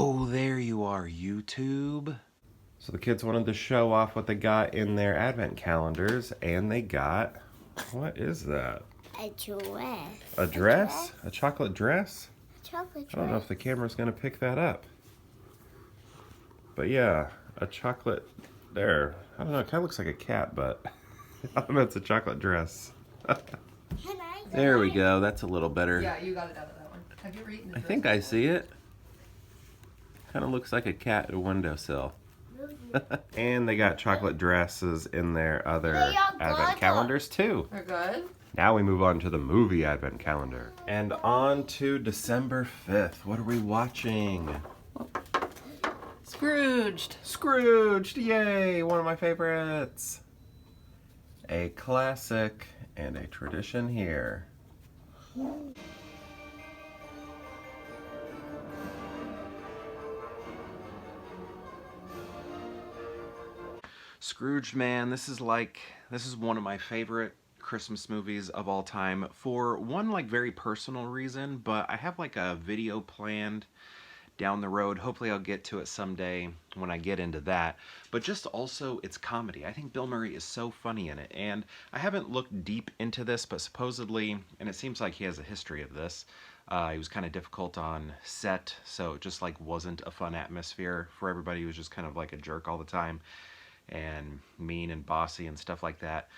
Oh, there you are, YouTube. So the kids wanted to show off what they got in their advent calendars, and they got... What is that? A dress. A dress? A chocolate dress? A chocolate dress. I don't know if the camera's going to pick that up. But yeah, a chocolate... There. I don't know, it kind of looks like a cat, but... I don't know, it's a chocolate dress. There we go, that's a little better. Yeah, you got it out of that one. Have you ever eaten I think I see it. Kind of looks like a cat at a windowsill. And they got chocolate dresses in their other advent calendars too. They're good. Now we move on to the movie advent calendar. And on to December 5th. What are we watching? Scrooged. Scrooged, yay! One of my favorites. A classic and a tradition here. Scrooged, man, this is one of my favorite Christmas movies of all time for one very personal reason, but I have a video planned down the road. Hopefully I'll get to it someday when I get into that. But just also it's comedy. I think Bill Murray is so funny in it, and I haven't looked deep into this, but supposedly, and it seems like he has a history of this, he was kind of difficult on set, so it just wasn't a fun atmosphere for everybody. He was just kind of like a jerk all the time and mean and bossy and stuff like that.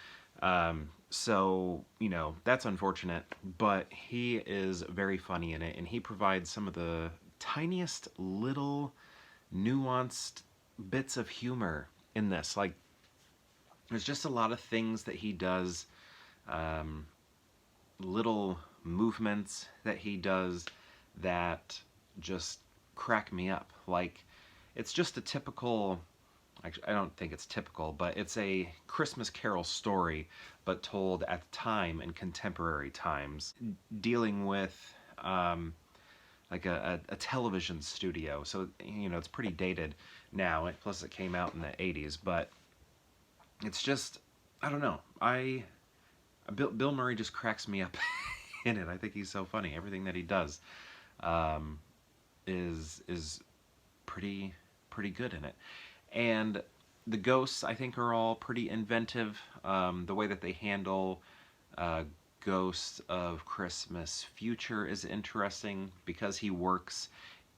So, that's unfortunate, but he is very funny in it, and he provides some of the tiniest little nuanced bits of humor in this. There's just a lot of things that he does, little movements that he does that just crack me up. It's just a typical... Actually, I don't think it's typical, but it's a Christmas Carol story, but told at the time in contemporary times, dealing with a television studio. So, it's pretty dated now, plus it came out in the 80s, but it's just, I don't know. Bill Murray just cracks me up in it. I think he's so funny. Everything that he does is pretty good in it. And the ghosts, I think, are all pretty inventive. The way that they handle Ghosts of Christmas Future is interesting because he works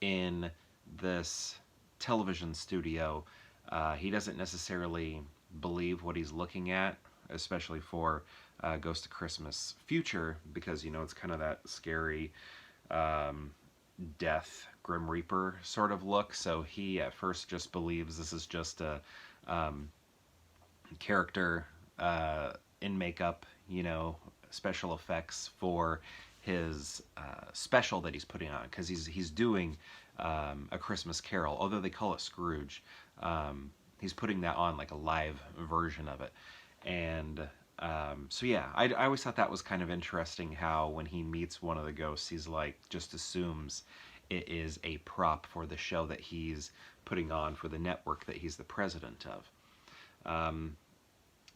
in this television studio. He doesn't necessarily believe what he's looking at, especially for Ghost of Christmas Future, because, it's kind of that scary death, Grim Reaper sort of look. So he at first just believes this is just a character in makeup, special effects for his special that he's putting on, because he's doing A Christmas Carol, although they call it Scrooge. He's putting that on a live version of it. And so yeah, I always thought that was kind of interesting how when he meets one of the ghosts, he's just assumes it is a prop for the show that he's putting on for the network that he's the president of.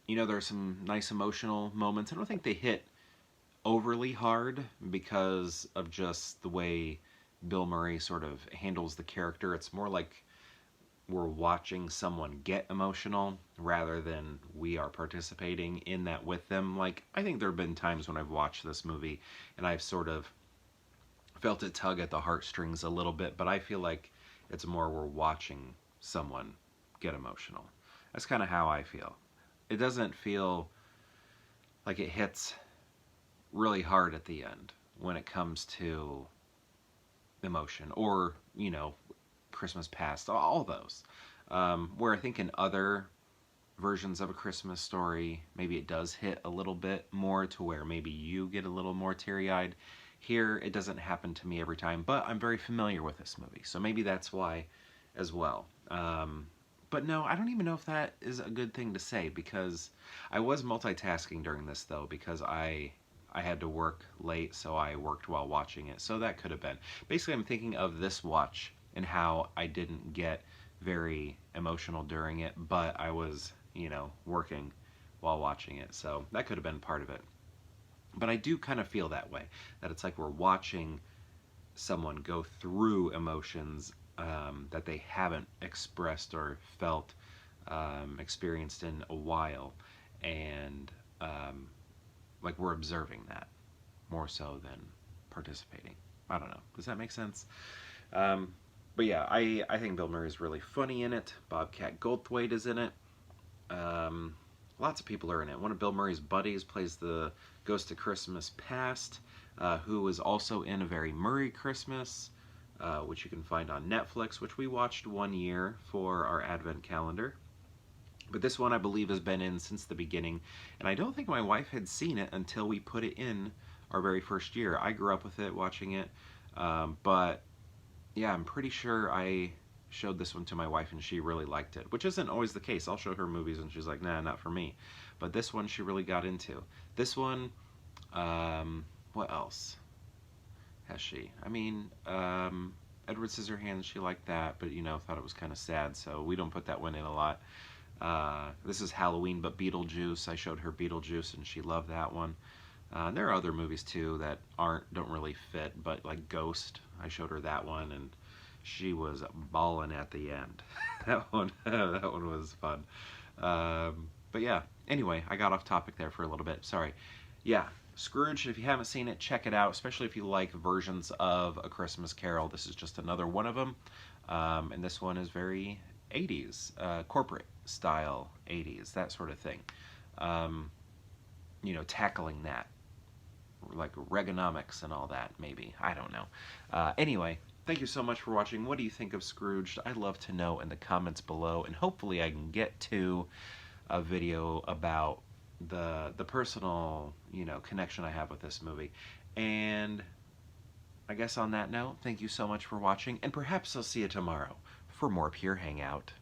There are some nice emotional moments. I don't think they hit overly hard because of just the way Bill Murray sort of handles the character. It's more like we're watching someone get emotional rather than we are participating in that with them. I think there have been times when I've watched this movie and I've sort of felt it tug at the heartstrings a little bit, but I feel like it's more we're watching someone get emotional. That's kind of how I feel. It doesn't feel like it hits really hard at the end when it comes to emotion or, Christmas Past, all those. Where I think in other versions of A Christmas Story, maybe it does hit a little bit more to where maybe you get a little more teary-eyed. Here, it doesn't happen to me every time, but I'm very familiar with this movie, so maybe that's why as well. But no, I don't even know if that is a good thing to say, because I was multitasking during this, though, because I had to work late, so I worked while watching it, so that could have been. Basically, I'm thinking of this watch and how I didn't get very emotional during it, but I was, working while watching it, so that could have been part of it. But I do kind of feel that way, that it's like we're watching someone go through emotions that they haven't expressed or felt, experienced in a while, and like we're observing that more so than participating. I don't know. Does that make sense? But yeah, I think Bill Murray is really funny in it. Bobcat Goldthwait is in it. Lots of people are in it. One of Bill Murray's buddies plays the Ghost of Christmas Past, who is also in A Very Murray Christmas, which you can find on Netflix, which we watched one year for our Advent calendar. But this one I believe has been in since the beginning, and I don't think my wife had seen it until we put it in our very first year. I grew up with it, watching it, but yeah, I'm pretty sure I showed this one to my wife and she really liked it, which isn't always the case. I'll show her movies and she's like, nah, not for me. But this one she really got into. This one, what else has she? I mean, Edward Scissorhands, she liked that, but you know, thought it was kind of sad, so we don't put that one in a lot. This is Halloween, but Beetlejuice. I showed her Beetlejuice and she loved that one. There are other movies too that don't really fit, but like Ghost, I showed her that one and she was bawling at the end. that one was fun. But yeah, anyway, I got off topic there for a little bit. Sorry. Yeah, Scrooge, if you haven't seen it, check it out, especially if you like versions of A Christmas Carol. This is just another one of them. And this one is very 80s, corporate style 80s, that sort of thing. You know, tackling that, like Reaganomics and all that, maybe. I don't know. Anyway, thank you so much for watching. What do you think of Scrooged? I'd love to know in the comments below, and hopefully I can get to a video about the personal, you know, connection I have with this movie. And I guess on that note, thank you so much for watching, and perhaps I'll see you tomorrow for more Pure Hangout.